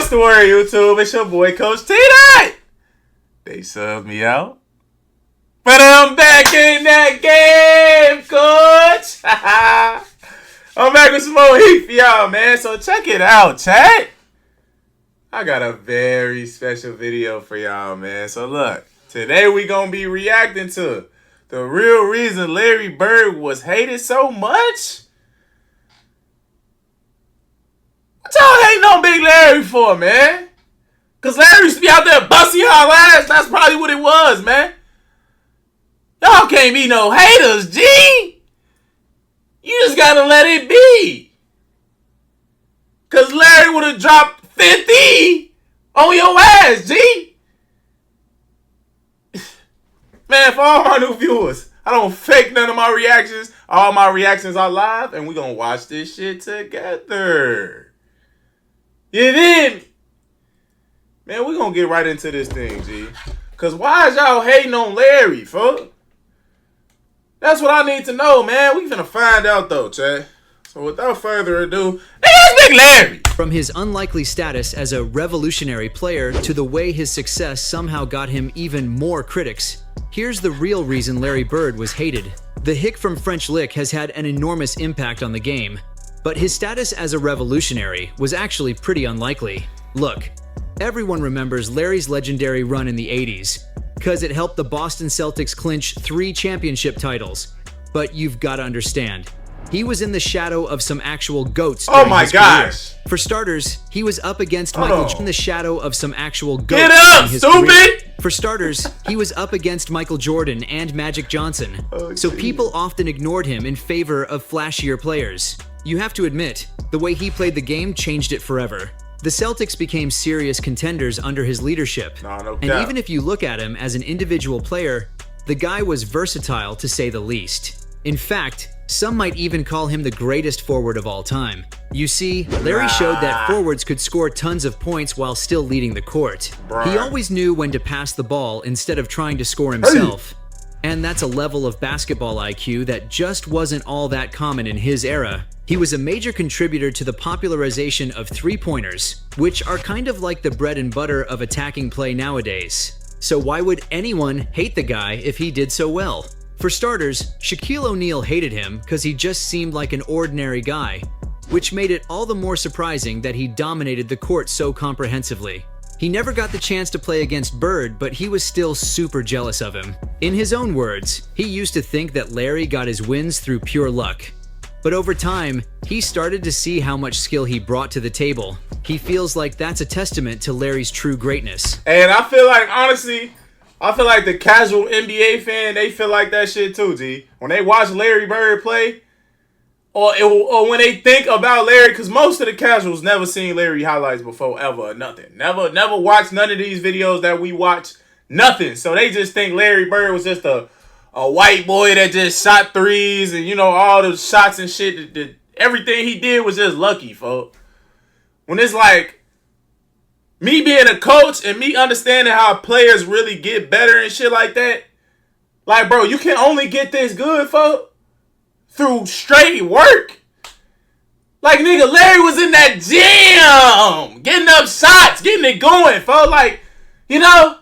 What's the word, YouTube? It's your boy, Coach TDOT. They subbed me out, but I'm back in that game, Coach. I'm back with some more heat for y'all, man. So check it out, chat. I got a very special video for y'all, man. So look, today we gonna be reacting to the real reason Larry Bird was hated so much. What y'all hating on Big Larry for, man? Cause Larry used to be out there busting y'all ass. That's probably what it was, man. Y'all can't be no haters, G. You just gotta let it be. Cause Larry would have dropped 50 on your ass, G. Man, for all my new viewers, I don't fake none of my reactions. All my reactions are live, and we gonna watch this shit together. You did me? Man, we gonna get right into this thing, G. Cause why is y'all hating on Larry, fuck? That's what I need to know, man. We finna find out though, chat. So without further ado, there's Big Larry! From his unlikely status as a revolutionary player to the way his success somehow got him even more critics, here's the real reason Larry Bird was hated. The hick from French Lick has had an enormous impact on the game, but his status as a revolutionary was actually pretty unlikely. Look, everyone remembers Larry's legendary run in the 80s, because it helped the Boston Celtics clinch 3 championship titles. But you've got to understand, he was in the shadow of some actual GOATs. Oh my gosh! For starters, he was up against Michael Jordan in the shadow of some actual GOATs. Get up, in his stupid! career. For starters, he was up against Michael Jordan and Magic Johnson, so people often ignored him in favor of flashier players. You have to admit, the way he played the game changed it forever. The Celtics became serious contenders under his leadership. And even if you look at him as an individual player, the guy was versatile to say the least. In fact, some might even call him the greatest forward of all time. You see, Larry showed that forwards could score tons of points while still leading the court. He always knew when to pass the ball instead of trying to score himself. And that's a level of basketball IQ that just wasn't all that common in his era. He was a major contributor to the popularization of three-pointers, which are kind of like the bread and butter of attacking play nowadays. So why would anyone hate the guy if he did so well? For starters, Shaquille O'Neal hated him because he just seemed like an ordinary guy, which made it all the more surprising that he dominated the court so comprehensively. He never got the chance to play against Bird, but he was still super jealous of him. In his own words, he used to think that Larry got his wins through pure luck. But over time, he started to see how much skill he brought to the table. He feels like that's a testament to Larry's true greatness. And I feel like, honestly, the casual NBA fan, they feel like that shit too, G. When they watch Larry Bird play, or when they think about Larry, because most of the casuals never seen Larry highlights before, ever, or nothing. Never watched none of these videos that we watch, nothing. So they just think Larry Bird was just a white boy that just shot threes and, you know, all the shots and shit. Everything he did was just lucky, folks. When it's like, me being a coach and me understanding how players really get better and shit like that, like, bro, you can only get this good, folks, through straight work. Like, nigga, Larry was in that gym, getting up shots, getting it going, folks. Like, you know,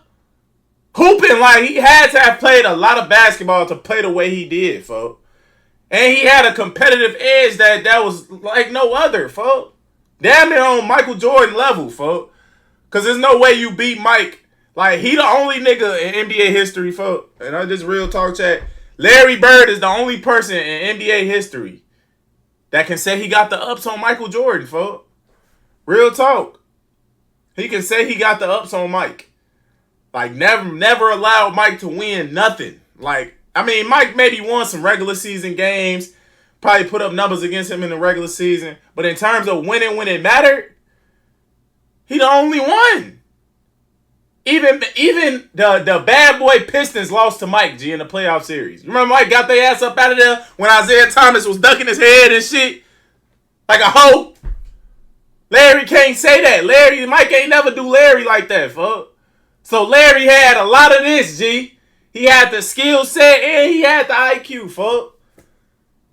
hooping. Like, he had to have played a lot of basketball to play the way he did, folks. And he had a competitive edge that was like no other, folks. Damn near on Michael Jordan level, folks. Because there's no way you beat Mike. Like, he the only nigga in NBA history, folks. And I just real talk chat. Larry Bird is the only person in NBA history that can say he got the ups on Michael Jordan, folks. Real talk. He can say he got the ups on Mike. Like, never allowed Mike to win nothing. Like, I mean, Mike maybe won some regular season games. Probably put up numbers against him in the regular season. But in terms of winning when it mattered, he the only one. Even the bad boy Pistons lost to Mike, G, in the playoff series. You remember Mike got their ass up out of there when Isaiah Thomas was ducking his head and shit? Like a hoe. Larry can't say that. Mike ain't never do Larry like that, fuck. So Larry had a lot of this, G. He had the skill set and he had the IQ, fuck.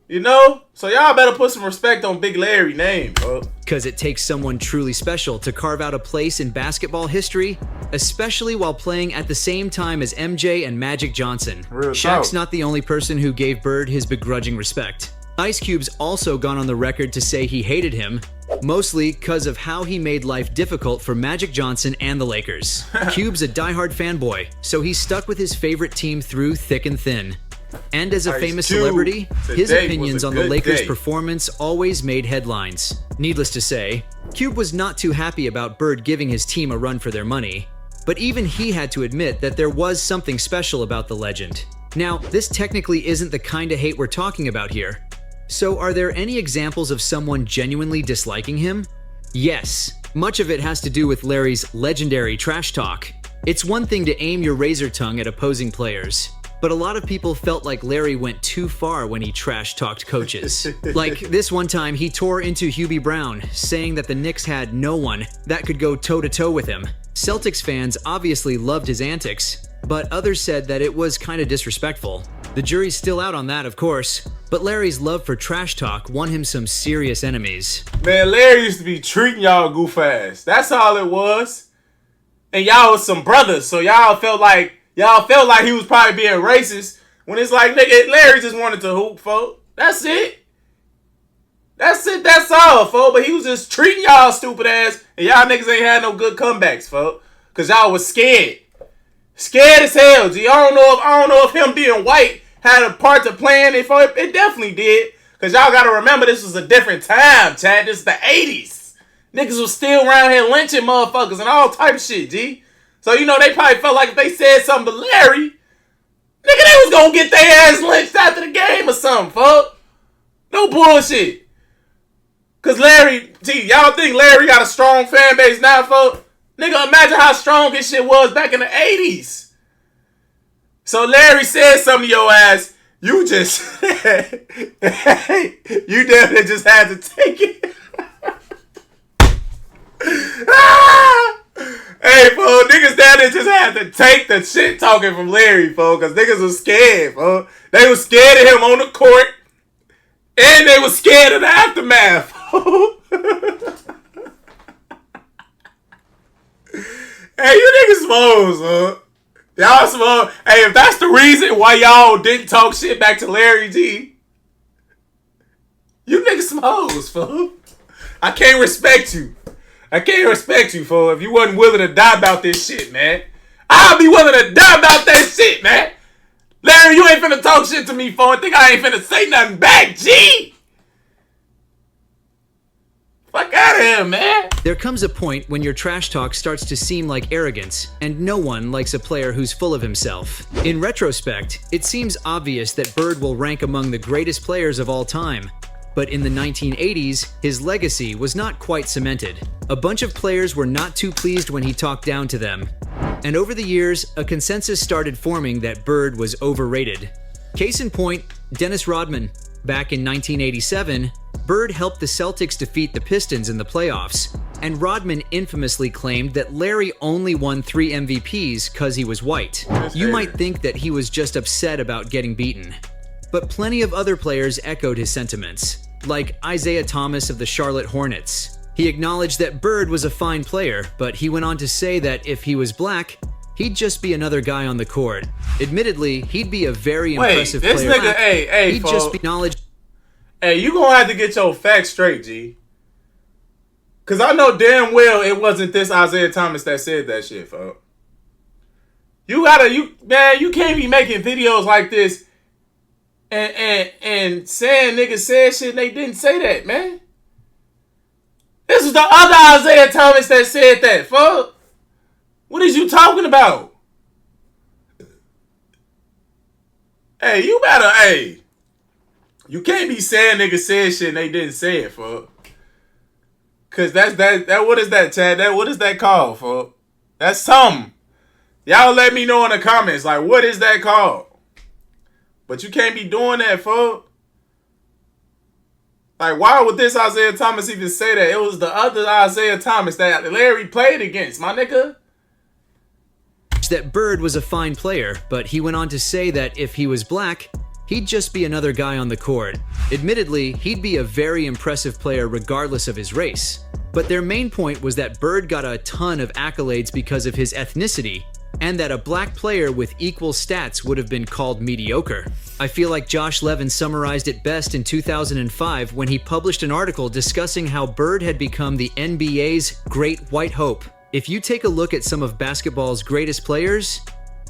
You know? So y'all better put some respect on Big Larry's name, bro. Because it takes someone truly special to carve out a place in basketball history, especially while playing at the same time as MJ and Magic Johnson. Real Shaq's talk. not the only person who gave Bird his begrudging respect. Ice Cube's also gone on the record to say he hated him, mostly because of how he made life difficult for Magic Johnson and the Lakers. Cube's a diehard fanboy, so he's stuck with his favorite team through thick and thin. And as a Ice famous Cube, celebrity, his today opinions was a on the good Lakers' day. performance always made headlines. Needless to say, Cube was not too happy about Bird giving his team a run for their money, but even he had to admit that there was something special about the legend. Now, this technically isn't the kind of hate we're talking about here. So are there any examples of someone genuinely disliking him? Yes. Much of it has to do with Larry's legendary trash talk. It's one thing to aim your razor tongue at opposing players, but a lot of people felt like Larry went too far when he trash-talked coaches. Like this one time he tore into Hubie Brown, saying that the Knicks had no one that could go toe-to-toe with him. Celtics fans obviously loved his antics, but others said that it was kind of disrespectful. The jury's still out on that, of course, but Larry's love for trash talk won him some serious enemies. Man, Larry used to be treating y'all goof ass. That's all it was. And y'all was some brothers, so y'all felt like he was probably being racist. When it's like, nigga, Larry just wanted to hoop, folk. That's it. That's it. That's all, folk. But he was just treating y'all stupid ass, and y'all niggas ain't had no good comebacks, folk. Cause y'all was scared. Scared as hell, G. I don't know if him being white had a part to play in it. It definitely did. Cause y'all gotta remember this was a different time, Chad. This is the 80s. Niggas was still around here lynching motherfuckers and all type of shit, G. So, you know, they probably felt like if they said something to Larry, nigga, they was gonna get their ass lynched after the game or something, fuck. No bullshit. Cause Larry, G, y'all think Larry got a strong fan base now, fuck? Nigga, imagine how strong his shit was back in the 80s. So Larry said something to your ass, you just, you definitely just had to take it. Hey, folks, niggas down there just had to take the shit talking from Larry, folks, because niggas was scared, folks. They was scared of him on the court, and they was scared of the aftermath, folks. Hey, you niggas smoles, huh? Y'all smoke. Hey, if that's the reason why y'all didn't talk shit back to Larry G, you niggas smoles, folks. I can't respect you. I can't respect you, fool, if you wasn't willing to die about this shit, man. I'll be willing to die about that shit, man. Larry, you ain't finna talk shit to me, fool. I think I ain't finna say nothing back, G. Fuck out of here, man. There comes a point when your trash talk starts to seem like arrogance, and no one likes a player who's full of himself. In retrospect, it seems obvious that Bird will rank among the greatest players of all time. But in the 1980s, his legacy was not quite cemented. A bunch of players were not too pleased when he talked down to them. And over the years, a consensus started forming that Bird was overrated. Case in point, Dennis Rodman. Back in 1987, Bird helped the Celtics defeat the Pistons in the playoffs, and Rodman infamously claimed that Larry only won 3 MVPs because he was white. You might think that he was just upset about getting beaten. But plenty of other players echoed his sentiments, like Isaiah Thomas of the Charlotte Hornets. He acknowledged that Bird was a fine player, but he went on to say that if he was black, he'd just be another guy on the court. Admittedly, he'd be a very impressive player. This nigga, hey, he'd just be acknowledged. Hey, you gonna have to get your facts straight, G. Cause I know damn well it wasn't this Isaiah Thomas that said that shit, folks. You can't be making videos like this and saying niggas said shit and they didn't say that, man. This was the other Isaiah Thomas that said that, fuck. What is you talking about? Hey, you can't be saying niggas said shit and they didn't say it, fuck. Cause that what is that, Chad? What is that called, fuck? That's something. Y'all let me know in the comments, like, what is that called? But you can't be doing that, fuck. Like, why would this Isaiah Thomas even say that? It was the other Isaiah Thomas that Larry played against, my nigga. That Bird was a fine player, but he went on to say that if he was black, he'd just be another guy on the court. Admittedly, he'd be a very impressive player regardless of his race. But their main point was that Bird got a ton of accolades because of his ethnicity, and that a black player with equal stats would have been called mediocre. I feel like Josh Levin summarized it best in 2005 when he published an article discussing how Bird had become the NBA's great white hope. If you take a look at some of basketball's greatest players,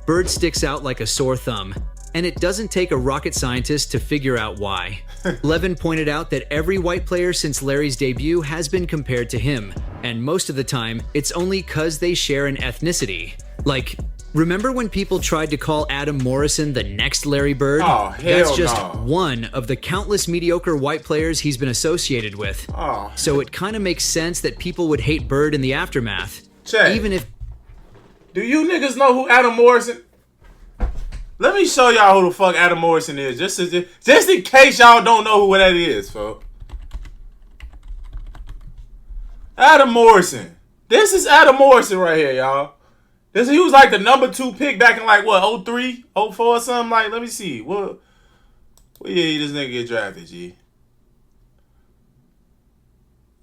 Bird sticks out like a sore thumb. And it doesn't take a rocket scientist to figure out why. Levin pointed out that every white player since Larry's debut has been compared to him, and most of the time, it's only 'cause they share an ethnicity. Like, remember when people tried to call Adam Morrison the next Larry Bird? Oh, hell That's just no. one of the countless mediocre white players he's been associated with. Oh. So it kind of makes sense that people would hate Bird in the aftermath. Check. Even if... Do you niggas know who Adam Morrison? Let me show y'all who the fuck Adam Morrison is, just in case y'all don't know who that is, folks. Adam Morrison. This is Adam Morrison right here, y'all. He was like the number 2 pick back in like, what, 03, 04 or something? Like, let me see. What year did this nigga get drafted, G?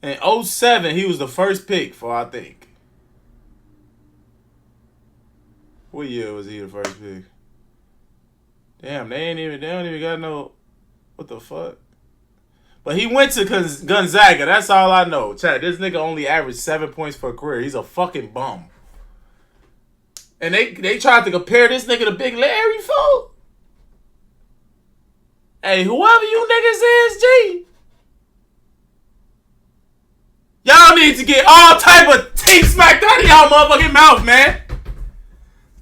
In 07, he was the first pick for, I think. What year was he the first pick? Damn, they don't even got no, what the fuck? But he went to Gonzaga, that's all I know. Chat, this nigga only averaged 7 points per career. He's a fucking bum. And they tried to compare this nigga to Big Larry, fool. Hey, whoever you niggas is, G. Y'all need to get all type of teeth smacked out of y'all motherfucking mouth, man.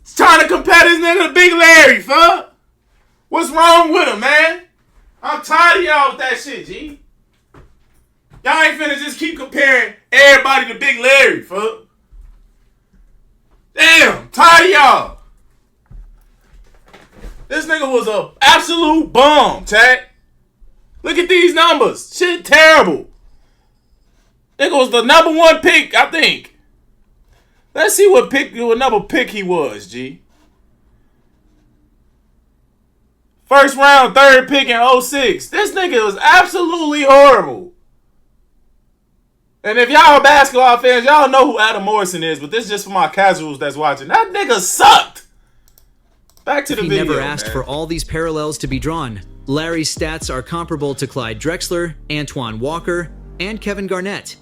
It's trying to compare this nigga to Big Larry, fuck. What's wrong with him, man? I'm tired of y'all with that shit, G. Y'all ain't finna just keep comparing everybody to Big Larry, fuck. Damn, tired of y'all. This nigga was a absolute bum, chat. Look at these numbers. Shit terrible. Nigga was the number 1 pick, I think. Let's see what number pick he was, G. First round, 3rd pick in 06. This nigga was absolutely horrible. And if y'all are basketball fans, y'all know who Adam Morrison is, but this is just for my casuals that's watching. That nigga sucked. Back to the video, He never asked for all these parallels to be drawn. Larry's stats are comparable to Clyde Drexler, Antoine Walker, and Kevin Garnett.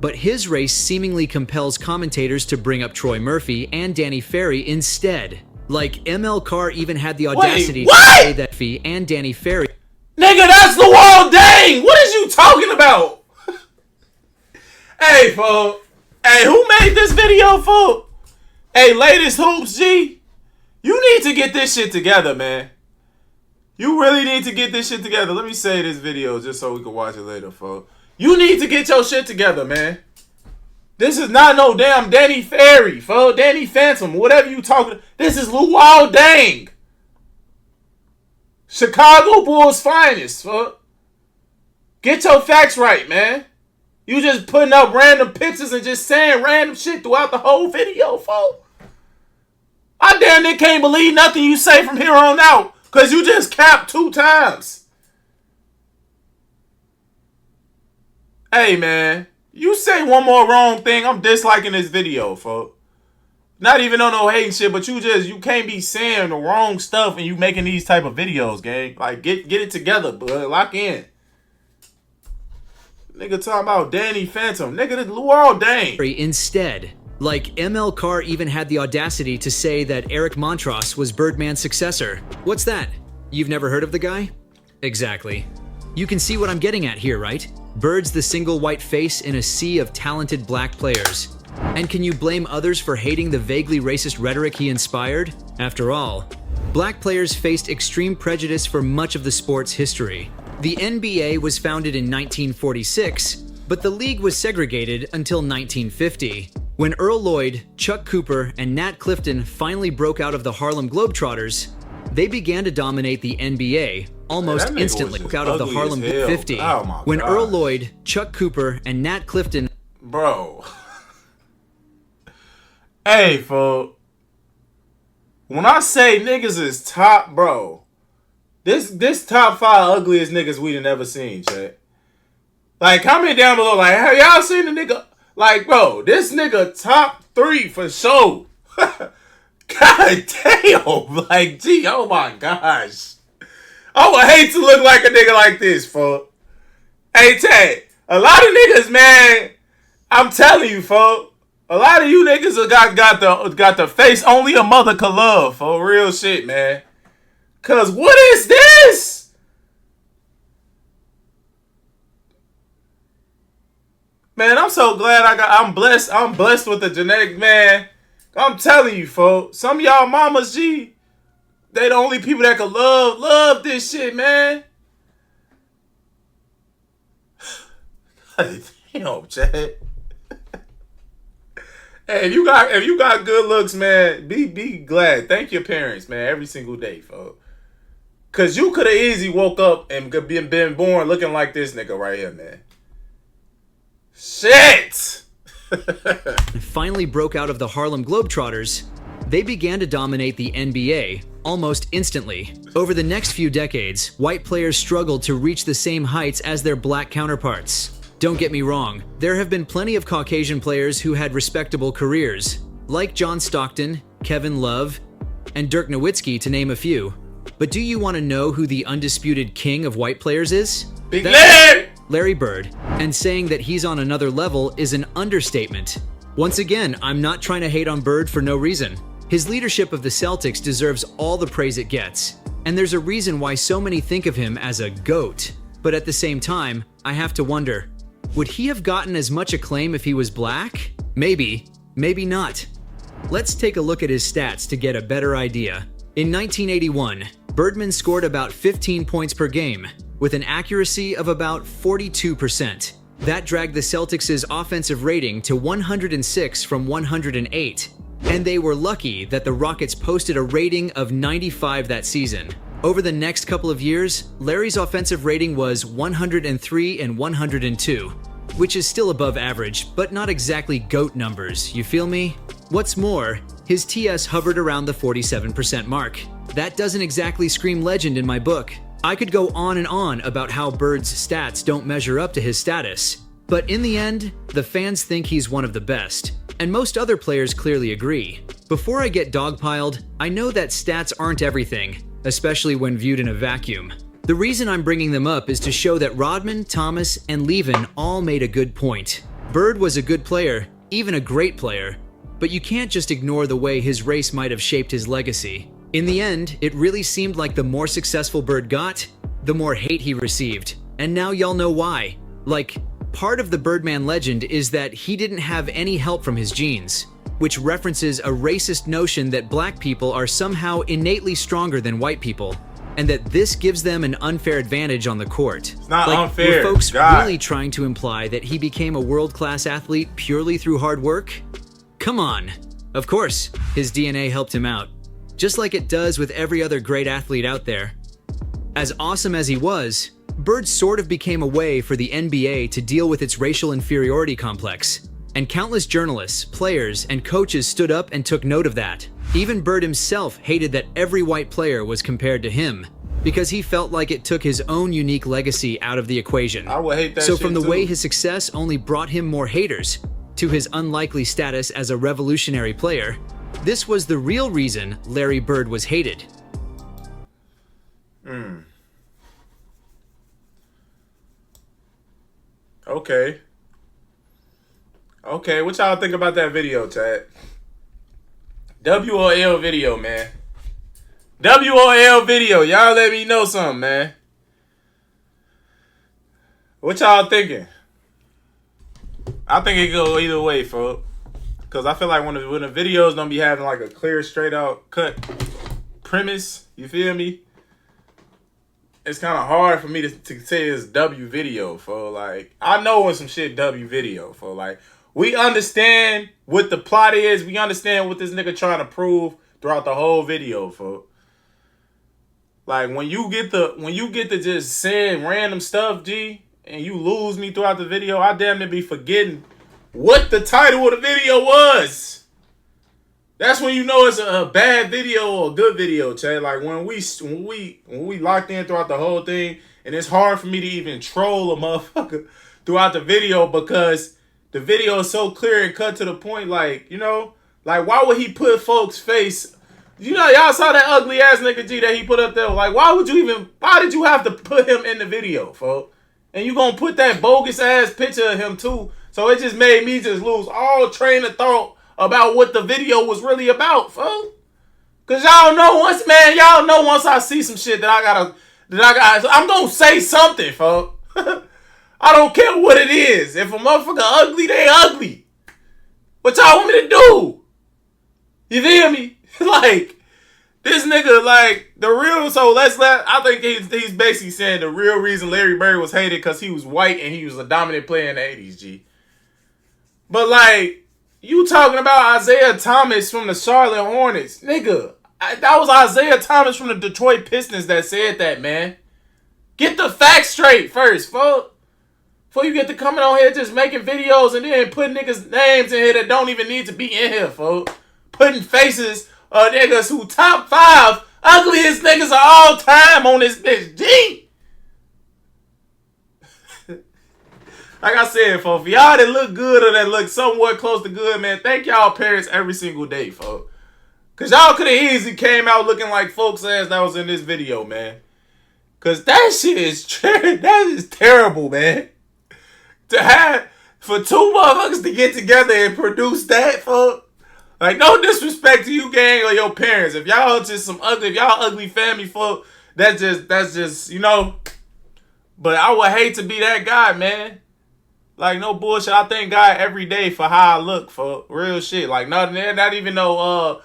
But his race seemingly compels commentators to bring up Troy Murphy and Danny Ferry instead. Like, ML Carr even had the audacity to say that Fee and Danny Ferry... Nigga, that's Luol Deng! What is you talking about? Hey, folks. Hey, who made this video, folks? Hey, Latest Hoops, G. You need to get this shit together, man. You really need to get this shit together. Let me say this video just so we can watch it later, folks. You need to get your shit together, man. This is not no damn Danny Ferry, folks. Danny Phantom, whatever you talking. This is Luol Deng. Chicago Bulls finest, folks. Get your facts right, man. You just putting up random pictures and just saying random shit throughout the whole video, folks. I damn near can't believe nothing you say from here on out. Because you just capped 2 times. Hey, man. You say one more wrong thing, I'm disliking this video, folks. Not even on no hating shit, but you can't be saying the wrong stuff and you making these type of videos, gang. Like, get it together, bud. Lock in. Nigga talking about Danny Phantom. Nigga, this Luol Deng. Instead, like, ML Carr even had the audacity to say that Eric Montross was Birdman's successor. What's that? You've never heard of the guy? Exactly. You can see what I'm getting at here, right? Bird's the single white face in a sea of talented black players. And can you blame others for hating the vaguely racist rhetoric he inspired? After all, black players faced extreme prejudice for much of the sport's history. The NBA was founded in 1946, but the league was segregated until 1950. When Earl Lloyd, Chuck Cooper, and Nat Clifton finally broke out of the Harlem Globetrotters, they began to dominate the NBA almost instantly. Out of the Harlem 50. Oh when Earl Lloyd, Chuck Cooper, and Nat Clifton... Bro. Hey, folks. When I say niggas is top, bro, This top 5 ugliest niggas we done ever seen, Chet. Like, comment down below. Like, have y'all seen the nigga? Like, bro, this nigga top 3 for sure. God damn. Like, gee, oh my gosh. I would hate to look like a nigga like this, folks. Hey, Ted, a lot of niggas, man, I'm telling you, folks, a lot of you niggas got the face only a mother could love, for real shit, man. Cause what is this? Man, I'm so glad I'm blessed with the genetic, man. I'm telling you, folks, some of y'all mamas, G, they the only people that can love this shit, man. Damn, Chad. Hey, if you got good looks, man, be glad. Thank your parents, man, every single day, folks. Cause you could have easily woke up and been born looking like this nigga right here, man. Shit. Finally broke out of the Harlem Globetrotters, they began to dominate the NBA almost instantly. Over the next few decades, white players struggled to reach the same heights as their black counterparts. Don't get me wrong, there have been plenty of Caucasian players who had respectable careers, like John Stockton, Kevin Love, and Dirk Nowitzki, to name a few. But do you want to know who the undisputed king of white players is? Big Larry! Larry Bird. And saying that he's on another level is an understatement. Once again, I'm not trying to hate on Bird for no reason. His leadership of the Celtics deserves all the praise it gets. And there's a reason why so many think of him as a GOAT. But at the same time, I have to wonder, would he have gotten as much acclaim if he was black? Maybe, maybe not. Let's take a look at his stats to get a better idea. In 1981, Birdman scored about 15 points per game, with an accuracy of about 42%. That dragged the Celtics' offensive rating to 106 from 108. And they were lucky that the Rockets posted a rating of 95 that season. Over the next couple of years, Larry's offensive rating was 103 and 102, which is still above average, but not exactly GOAT numbers, you feel me? What's more, his TS hovered around the 47% mark. That doesn't exactly scream legend in my book. I could go on and on about how Bird's stats don't measure up to his status, but in the end, the fans think he's one of the best, and most other players clearly agree. Before I get dogpiled, I know that stats aren't everything, especially when viewed in a vacuum. The reason I'm bringing them up is to show that Rodman, Thomas, and Levin all made a good point. Bird was a good player, even a great player, but you can't just ignore the way his race might have shaped his legacy. In the end, it really seemed like the more successful Bird got, the more hate he received. And now y'all know why. Like, part of the Birdman legend is that he didn't have any help from his genes, which references a racist notion that black people are somehow innately stronger than white people, and that this gives them an unfair advantage on the court. It's not unfair. Were folks God. really trying to imply that he became a world-class athlete purely through hard work? Come on. Of course, his DNA helped him out, just like it does with every other great athlete out there. As awesome as he was, Bird sort of became a way for the NBA to deal with its racial inferiority complex. And countless journalists, players, and coaches stood up and took note of that. Even Bird himself hated that every white player was compared to him, because he felt like it took his own unique legacy out of the equation. I would hate that So shit from the too. way his success only brought him more haters, to his unlikely status as a revolutionary player, this was the real reason Larry Bird was hated. Okay, what y'all think about that video, Chad? WOL video, man. WOL video. Y'all let me know something, man. What y'all thinking? I think it go either way, folks. Because I feel like when the videos don't be having like a clear, straight out cut premise, you feel me? It's kind of hard for me to say it's W video, for like, I know when some shit W video, for like, we understand what the plot is. We understand what this nigga trying to prove throughout the whole video, for like, when you get to just saying random stuff, G, and you lose me throughout the video, I damn near be forgetting what the title of the video was. That's when you know it's a bad video or a good video, Chad. Like when we locked in throughout the whole thing, and it's hard for me to even troll a motherfucker throughout the video because the video is so clear and cut to the point. Like, you know, like why would he put folks' face? You know, y'all saw that ugly ass nigga G that he put up there. Like, why did you have to put him in the video, folks? And you gonna put that bogus ass picture of him too. So it just made me just lose all train of thought about what the video was really about, folks. Cause y'all know once I see some shit I'm gonna say something, folks. I don't care what it is. If a motherfucker ugly, they ugly. What y'all want me to do? You feel me? Like, this nigga, like, the real, I think he's basically saying the real reason Larry Bird was hated because he was white and he was a dominant player in the 80s, G. But, like, you talking about Isaiah Thomas from the Charlotte Hornets. Nigga, that was Isaiah Thomas from the Detroit Pistons that said that, man. Get the facts straight first, folks. Before you get to coming on here just making videos and then putting niggas' names in here that don't even need to be in here, folks. Putting faces of niggas who top 5 ugliest niggas of all time on this bitch. G! Like I said, folks, for y'all that look good or that look somewhat close to good, man, thank y'all parents every single day, folks. Because y'all could have easily came out looking like folks' ass that was in this video, man. Because that shit is terrible, man. To have, for 2 motherfuckers to get together and produce that, folks. Like, no disrespect to you, gang, or your parents. If y'all ugly family folk, that's just, you know. But I would hate to be that guy, man. Like, no bullshit. I thank God every day for how I look, for real shit. Like, not even no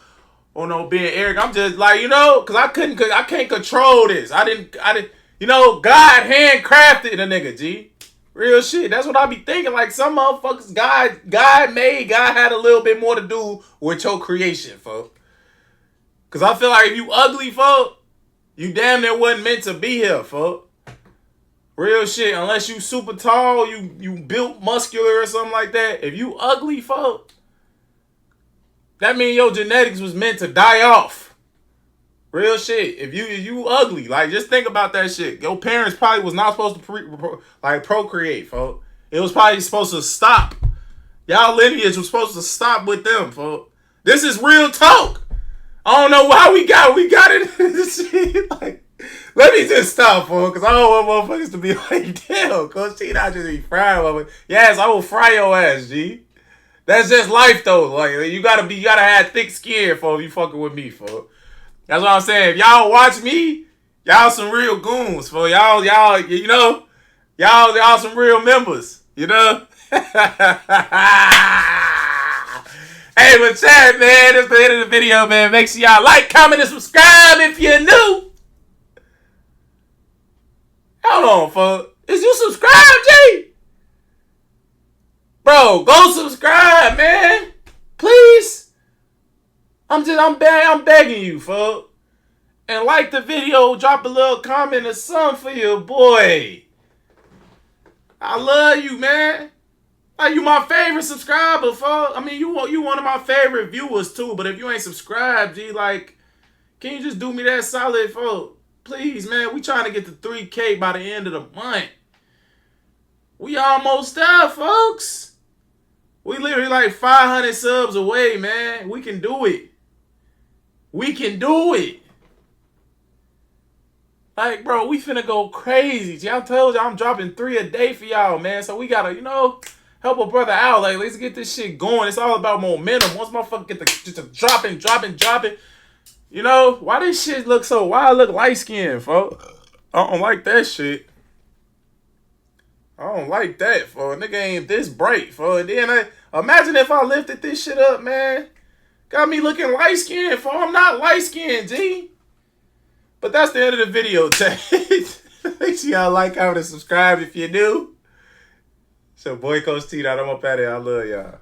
being arrogant. I'm just like, you know, because I can't control this. I didn't, you know, God handcrafted a nigga, G. Real shit. That's what I be thinking. Like, some motherfuckers, God had a little bit more to do with your creation, folks. Because I feel like if you ugly, folks, you damn near wasn't meant to be here, folks. Real shit. Unless you super tall, you built muscular or something like that. If you ugly, folks, that means your genetics was meant to die off. Real shit. If you ugly, like, just think about that shit. Your parents probably was not supposed to procreate, folks. It was probably supposed to stop. Y'all lineage was supposed to stop with them, folks. This is real talk. I don't know how we got it. Shit. Like, let me just stop, folks, because I don't want motherfuckers to be like, damn, Coach T not just be frying motherfuckers. Yes, I will fry your ass, G. That's just life, though. Like, you gotta have thick skin, folks, if you fucking with me, folks. That's what I'm saying. If y'all watch me, y'all some real goons, for y'all, you know, y'all some real members, you know. Hey, but chat, man, that's the end of the video, man. Make sure y'all like, comment, and subscribe if you're new. Hold on, folks. Is you subscribed, G? Bro, go subscribe, man. Please. I'm begging you, folks. And like the video, drop a little comment or something for your boy. I love you, man. Like, you my favorite subscriber, folks. I mean, you one of my favorite viewers too. But if you ain't subscribed, G, like, can you just do me that solid, folks? Please, man. We trying to get to 3K by the end of the month. We almost there, folks. We literally like 500 subs away, man. We can do it. We can do it. Like, bro, we finna go crazy. See, I told y'all I'm dropping 3 a day for y'all, man. So we gotta, you know, help a brother out. Like, let's get this shit going. It's all about momentum. Once motherfucker get just dropping. You know, why this shit look so, why I look light-skinned, folks? I don't like that shit. I don't like that, folks. Nigga ain't this bright, folks. And then imagine if I lifted this shit up, man. Got me looking light-skinned, folks. I'm not light-skinned, G. But that's the end of the video, chat. Make sure y'all like, comment, and subscribe if you're new. So, boy, Coach T, I'm up out of here. I love y'all.